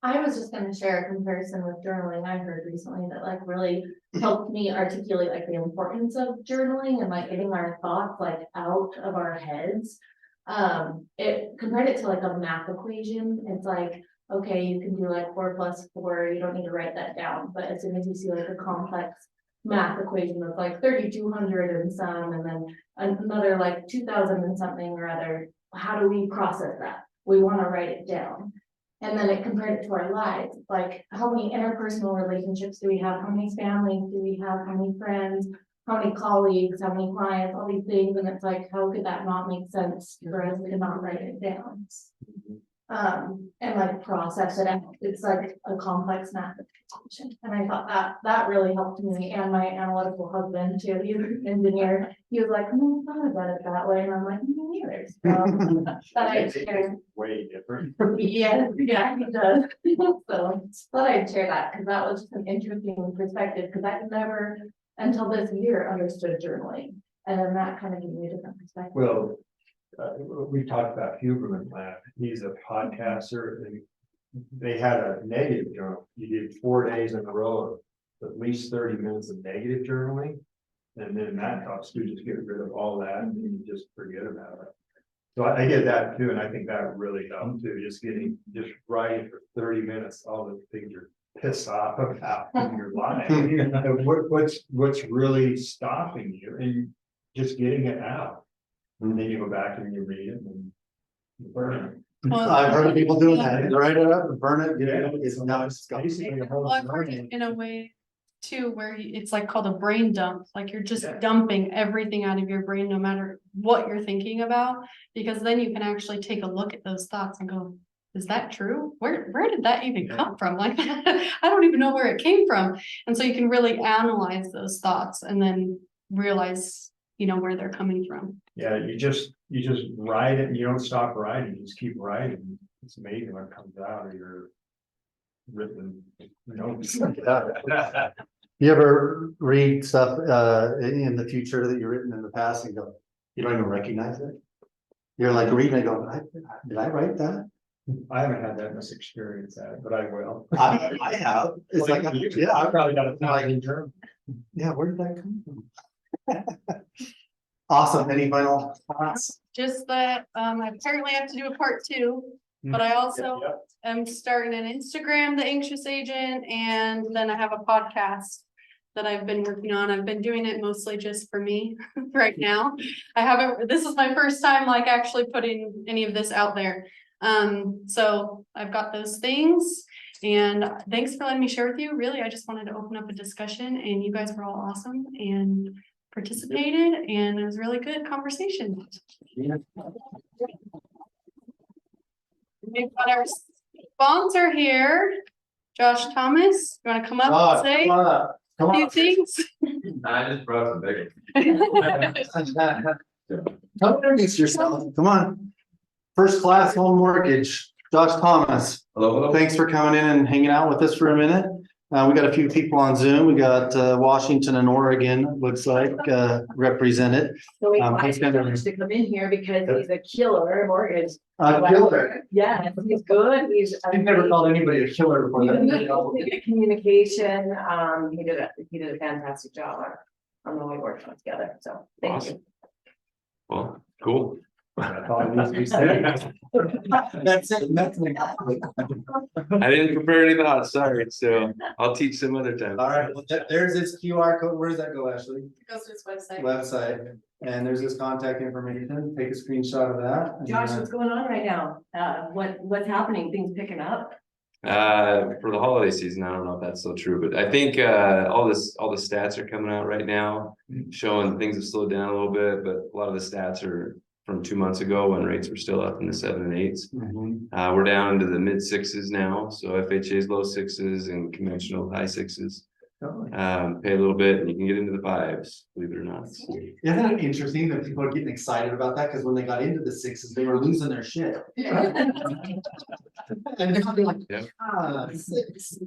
I was just gonna share a comparison with journaling I heard recently that like really helped me articulate like the importance of journaling and like getting our thoughts like out of our heads. It compared it to like a math equation. It's like, okay, you can do like 4 + 4, you don't need to write that down, but as soon as you see like a complex math equation that's like 3,200 and some, and then another like 2,000 and something or other, how do we process that? We want to write it down. And then it compared it to our lives, like how many interpersonal relationships do we have? How many families do we have? How many friends? How many colleagues? How many clients? All these things, and it's like, how could that not make sense for us to not write it down? And like process it out. It's like a complex math equation. And I thought that really helped me and my analytical husband too. He was an engineer. He was like, I thought about it that way. And I'm like, me neither. So that I shared. Way different. Yeah, he does. So thought I'd share that because that was just an interesting perspective because I never until this year understood journaling. And then that kind of gave me a different perspective. Well, we talked about Huberman Lab. He's a podcaster. And they had a negative journal. You did 4 days in a row of at least 30 minutes of negative journaling. And then that helps you just get rid of all that and you just forget about it. So I get that too. And I think that really helped too. Just writing for 30 minutes, all the things you're pissed off about in your life. And what's really stopping you and just getting it out. And then you go back and you read it and you burn it. Well, I've heard of people doing that. They write it up and burn it. Yeah. It's now it's gone. Basically a whole Well, I've heard it journey. in a way too, where it's like called a brain dump, like you're just Yeah. dumping everything out of your brain, no matter what you're thinking about, because then you can actually take a look at those thoughts and go, is that true? Where did that even come from? Like, I don't even know where it came from. And so you can really analyze those thoughts and then realize, where they're coming from. Yeah, you just write it and you don't stop writing, you just keep writing. It's amazing what comes out of your written notes. You ever read stuff in the future that you've written in the past and go, you don't even recognize it? You're like reading it going, did I write that? I haven't had that much experience at it, but I will. I have, it's like, yeah, I probably got a like, thousand terms. yeah, where did that come from? Awesome, any final thoughts? Just that, I apparently have to do a part 2, but I also Yep. am starting an Instagram, The Anxious Agent, and then I have a podcast that I've been working on. I've been doing it mostly just for me right now. This is my first time like actually putting any of this out there. So I've got those things, and thanks for letting me share with you. Really, I just wanted to open up a discussion, and you guys were all awesome and participated, and it was a really good conversation. We've got our sponsor here, Josh Thomas. You want to come up and say Come a few on. things? I just brought some bigger. Come introduce yourself, come on. First class home mortgage, Josh Thomas. Hello, hello. Thanks for coming in and hanging out with us for a minute. We got a few people on Zoom. We got Washington and Oregon, looks like, represented. So we Thanks, wanted guys. Josh to come in here because he's a killer mortgage. Killer. Yeah, he's good, he's. I've never called anybody a killer before. Communication, he did a fantastic job on the way we worked on together, so thank you. Well, cool. That's all it needs to be said. That's it. That's it. I didn't prepare any thoughts, sorry, so I'll teach some other time. All right, well, there's this QR code. Where does that go, Ashley? Goes to his website. Website, and there's this contact information. Take a screenshot of that. and, Josh, what's going on right now? What's happening? Things picking up? For the holiday season, I don't know if that's still true, but I think all the stats are coming out right now, showing things have slowed down a little bit, but a lot of the stats are from 2 months ago when rates were still up in the 7s and 8s. We're down to the mid 6s now, so FHA's low 6s and conventional high 6s. Pay a little bit and you can get into the 5s, believe it or not. So, Isn't it interesting that people are getting excited about that? Because when they got into the 6s, they were losing their shit. And they're like, Yeah. 6.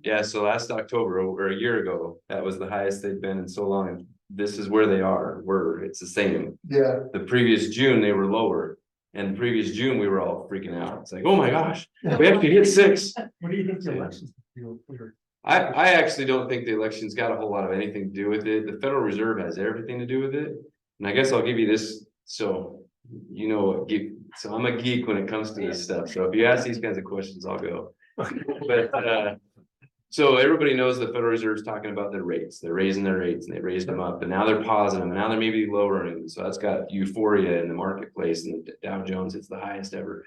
yeah, so last October or a year ago, that was the highest they'd been in so long. And this is where they are. It's the same. Yeah. The previous June, they were lower. And the previous June, we were all freaking out. It's like, oh my gosh, we have to hit 6. What do you think the elections feel clear? I actually don't think the election's got a whole lot of anything to do with it. The Federal Reserve has everything to do with it. And I guess I'll give you this. So, you know, so I'm a geek when it comes to this stuff. So if you ask these kinds of questions, I'll go. But so everybody knows the Federal Reserve's talking about their rates. They're raising their rates and they raised them up, and now they're pausing them, and now they're maybe lowering them. So that's got euphoria in the marketplace, and the Dow Jones is the highest ever.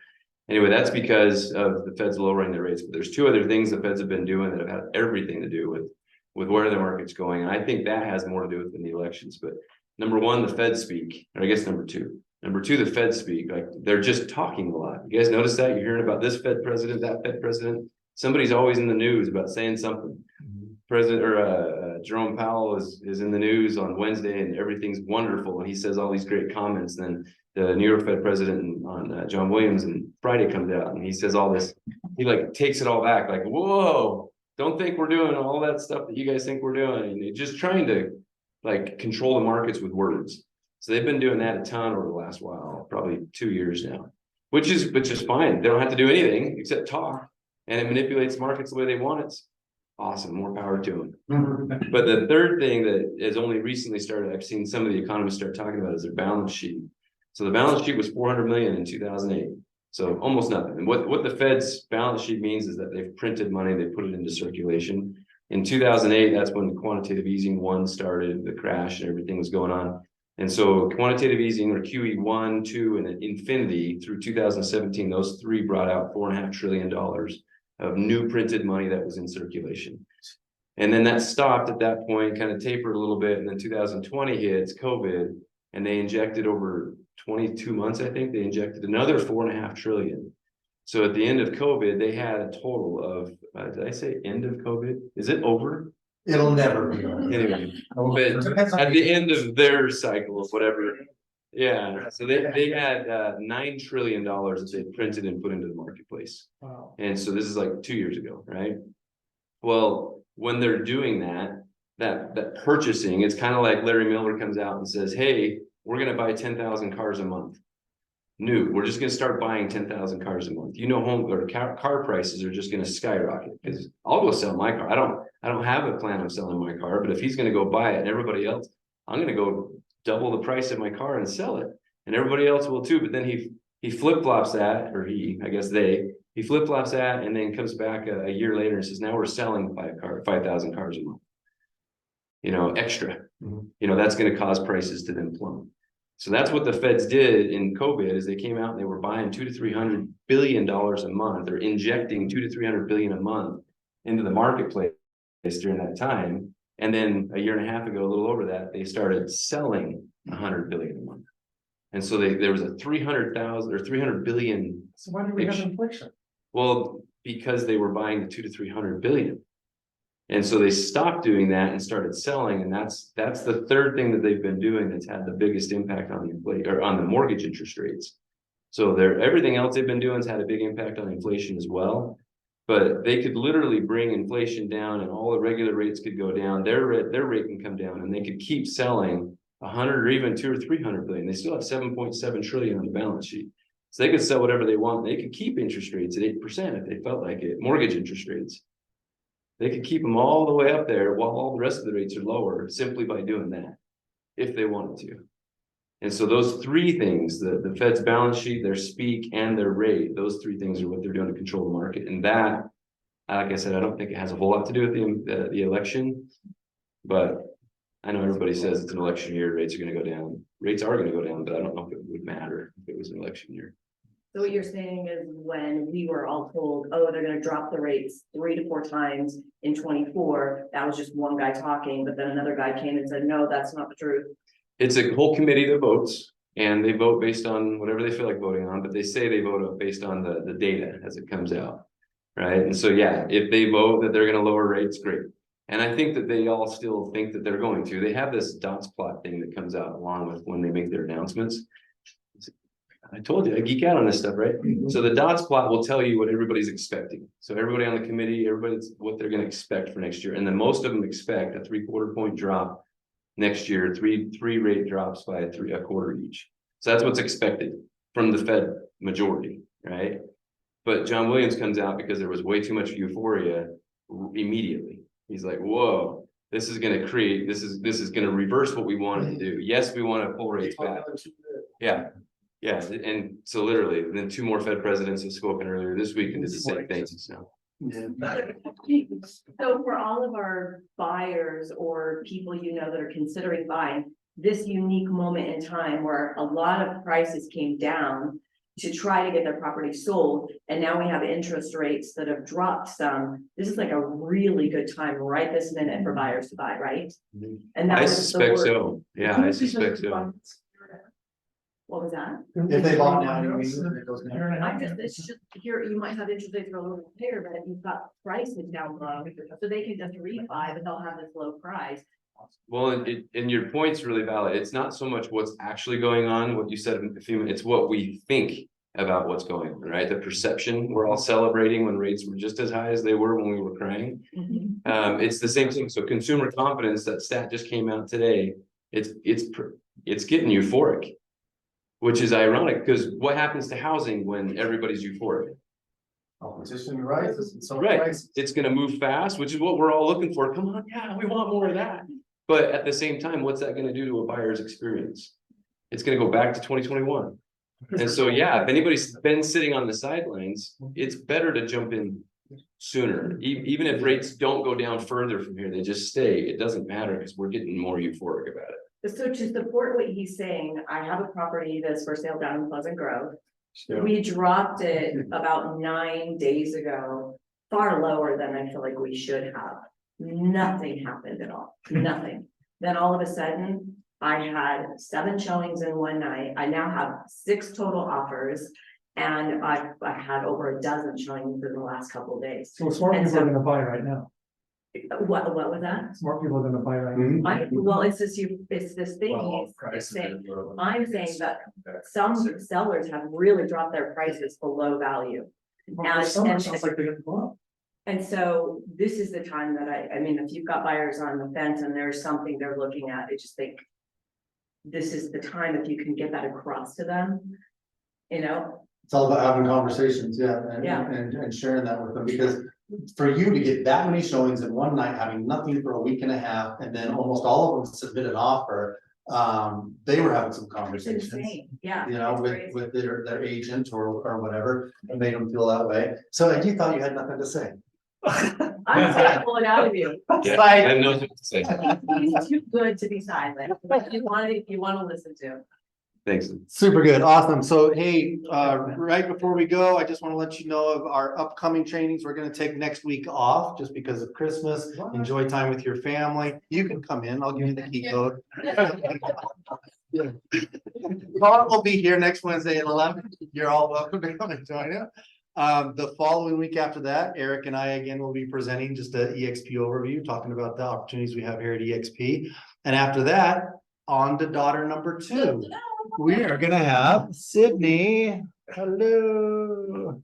Anyway, that's because of the Fed's lowering their rates. But there's 2 other things the Feds have been doing that have had everything to do with where the market's going. And I think that has more to do with than the elections. But number 1, the Fed speak, or I guess number 2. Number 2, the Fed speak. Like they're just talking a lot. You guys notice that? You're hearing about this Fed president, that Fed president. Somebody's always in the news about saying something. President or Jerome Powell is in the news on Wednesday, and everything's wonderful, and he says all these great comments. Then the New York Fed president on John Williams, and Friday comes out and he says all this. He like takes it all back, like, whoa, don't think we're doing all that stuff that you guys think we're doing. And they're just trying to like control the markets with words. So they've been doing that a ton over the last while, probably 2 years now, which is fine. They don't have to do anything except talk, and it manipulates markets the way they want it. Awesome, more power to them. But the third thing that has only recently started, I've seen some of the economists start talking about, is their balance sheet. So the balance sheet was 400 million in 2008. So almost nothing. And what the Fed's balance sheet means is that they've printed money, they put it into circulation. In 2008, that's when quantitative easing 1 started, the crash and everything was going on. And so quantitative easing, or QE 1, 2, and infinity through 2017, those 3 brought out $4.5 trillion of new printed money that was in circulation. And then that stopped at that point, kind of tapered a little bit. And then 2020 hits, COVID, and they injected over 22 months, I think, they injected another $4.5 trillion. So at the end of COVID, they had a total of, did I say end of COVID? Is it over? It'll never be over. Anyway, but at the end of their cycle of whatever. Yeah, so they had $9 trillion that they printed and put into the marketplace. Wow. And so this is like 2 years ago, right? Well, when they're doing that purchasing, it's kind of like Larry Miller comes out and says, hey, we're going to buy 10,000 cars a month. new. We're just gonna start buying 10,000 cars a month. You know, home or car prices are just gonna skyrocket because I'll go sell my car. I don't have a plan of selling my car, but if he's gonna go buy it and everybody else, I'm gonna go double the price of my car and sell it. And everybody else will too. But then he flip-flops that, or I guess he flip-flops that and then comes back a year later and says, now we're selling 5,000 cars a month. You know, extra. You know, that's going to cause prices to then plummet. So that's what the feds did in COVID is they came out and they were buying $200 to $300 billion a month. They're injecting $200 to $300 billion a month into the marketplace during that time. And then a year and a half ago, a little over that, they started selling $100 billion a month. And so there was a 300,000 or 300 billion. So why do we have inflation? Well, because they were buying the 200 to 300 billion. And so they stopped doing that and started selling. And that's the third thing that they've been doing that's had the biggest impact on the inflation or on the mortgage interest rates. So everything else they've been doing has had a big impact on inflation as well. But they could literally bring inflation down and all the regular rates could go down. Their rate can come down and they could keep selling 100 or even 200 or 300 billion. They still have 7.7 trillion on the balance sheet. So they could sell whatever they want. They could keep interest rates at 8% if they felt like it, mortgage interest rates. They could keep them all the way up there while all the rest of the rates are lower simply by doing that, if they wanted to. And so those three things, the Fed's balance sheet, their speak, and their rate, those three things are what they're doing to control the market. And that, like I said, I don't think it has a whole lot to do with the election, but I know everybody says it's an election year, rates are going to go down. Rates are going to go down, but I don't know if it would matter if it was an election year. So what you're saying is when we were all told, oh, they're gonna drop the rates 3 to 4 times in 24, that was just one guy talking, but then another guy came and said, no, that's not the truth. It's a whole committee that votes, and they vote based on whatever they feel like voting on, but they say they vote based on the data as it comes out, right? And so, yeah, if they vote that they're gonna lower rates, great. And I think that they all still think that they're going to. They have this dots plot thing that comes out along with when they make their announcements. I told you, I geek out on this stuff, right? So the dots plot will tell you what everybody's expecting. So everybody on the committee, everybody's what they're going to expect for next year. And then most of them expect a 3/4 point drop next year, three rate drops by a quarter each. So that's what's expected from the Fed majority, right? But John Williams comes out because there was way too much euphoria immediately. He's like, whoa, this is going to create, this is going to reverse what we wanted to do. Yes, we want to pull rates back. Yeah. Yeah, and so literally, then 2 more Fed presidents have spoken earlier this week and did the same things. So for all of our buyers or people that are considering buying, this unique moment in time where a lot of prices came down to try to get their property sold, and now we have interest rates that have dropped some. This is like a really good time right this minute for buyers to buy, right? And I suspect so. Yeah, I suspect so. What was that? If they bought now, you mean it goes down? It's just here, you might have interest rates for a little bit later, but you've got prices down low, so they can just refi, but they'll have this low price. Well, and your point's really valid. It's not so much what's actually going on, what you said a few minutes, it's what we think about what's going on, right? The perception. We're all celebrating when rates were just as high as they were when we were crying. It's the same thing. So consumer confidence, that stat just came out today. It's getting euphoric. Which is ironic because what happens to housing when everybody's euphoric? Competition rises and so right, prices. It's going to move fast, which is what we're all looking for. Come on, yeah, we want more of that. But at the same time, what's that going to do to a buyer's experience? It's going to go back to 2021. And so, yeah, if anybody's been sitting on the sidelines, it's better to jump in sooner. Even if rates don't go down further from here, they just stay. It doesn't matter because we're getting more euphoric about it. So to support what he's saying, I have a property that's for sale down in Pleasant Grove. We dropped it about 9 days ago, far lower than I feel like we should have. Nothing happened at all, nothing. Then all of a sudden, I had 7 showings in one night. I now have 6 total offers, and I had over a dozen showings in the last couple of days. So smart people are gonna buy right now. What was that? Smart people are gonna buy right now. Well, it's this thing. I'm saying that some sellers have really dropped their prices below value. Sounds like they're gonna go up. And so this is the time that I mean, if you've got buyers on the fence and there's something they're looking at, I just think this is the time if you can get that across to them. you know, It's all about having conversations, yeah, Yeah. and sharing that with them, because for you to get that many showings in one night, having nothing for a week and a half, and then almost all of them submit an offer. They were having some it's conversations, insane, yeah. you know, it's with, crazy. with their agent or whatever, and made them feel that way. So, and you thought you had nothing to say. I'm trying to pull it out of you. Yeah, I have no what to say. It's too good to be silent, but you wanna listen to. Thanks. Super good, awesome. So hey, right before we go, I just want to let you know of our upcoming trainings. We're gonna take next week off just because of Christmas. Enjoy time with your family. You can come in, I'll give you the key code. Paul will be here next Wednesday at 11. You're all welcome to come and join us. The following week after that, Eric and I again will be presenting just an EXP overview, talking about the opportunities we have here at EXP. And after that, on to daughter number 2. We are gonna have Sydney. Hello.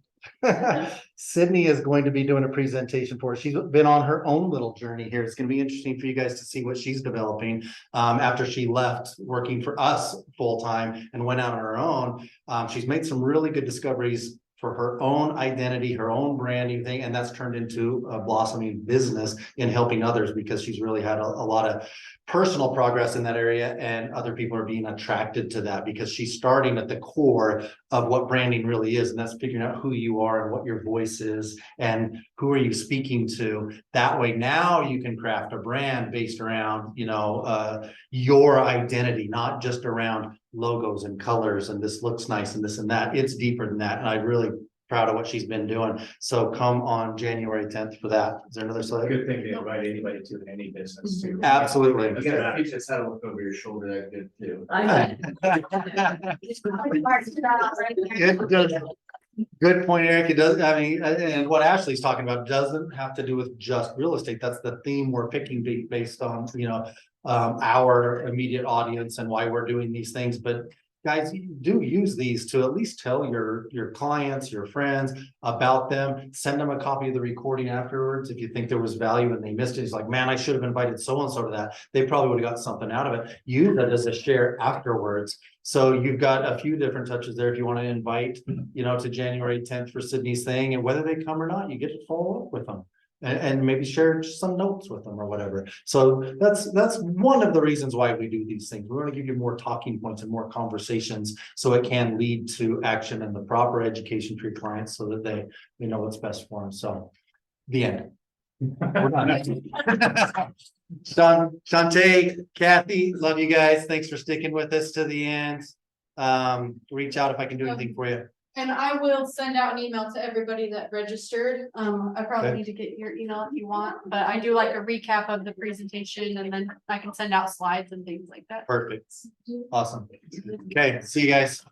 Sydney is going to be doing a presentation for us. She's been on her own little journey here. It's gonna be interesting for you guys to see what she's developing after she left working for us full-time and went out on her own. She's made some really good discoveries for her own identity, her own branding thing, and that's turned into a blossoming business in helping others, because she's really had a lot of personal progress in that area, and other people are being attracted to that because she's starting at the core of what branding really is, and that's figuring out who you are and what your voice is and who are you speaking to. That way now you can craft a brand based around, you know, your identity, not just around logos and colors and this looks nice and this and that. It's deeper than that, and I'm really proud of what she's been doing. So come on January 10th for that. Is there another slide? Good thing to invite anybody to any business too. Absolutely. You gotta teach us how to look over your shoulder that good too. I Good point, Eric. It does, I mean, and what Ashley's talking about doesn't have to do with just real estate. That's the theme we're picking based on, you know, our immediate audience and why we're doing these things. But guys, you do use these to at least tell your clients, your friends about them. Send them a copy of the recording afterwards if you think there was value and they missed it. It's like, man, I should have invited so-and-so to that. They probably would have got something out of it. Use that as a share afterwards. So you've got a few different touches there if you want to invite, you know, to January 10th for Sydney's thing, and whether they come or not, you get to follow up with them. And maybe share some notes with them or whatever. So that's one of the reasons why we do these things. We want to give you more talking points and more conversations so it can lead to action and the proper education for your clients so that they know what's best for them. So the end. We're done. Shantae, Kathy, love you guys. Thanks for sticking with us to the end. Reach out if I can do anything for you. And I will send out an email to everybody that registered. I probably Okay. need to get your email if you want, but I do like a recap of the presentation, and then I can send out slides and things like that. Perfect. Awesome. Okay, see you guys.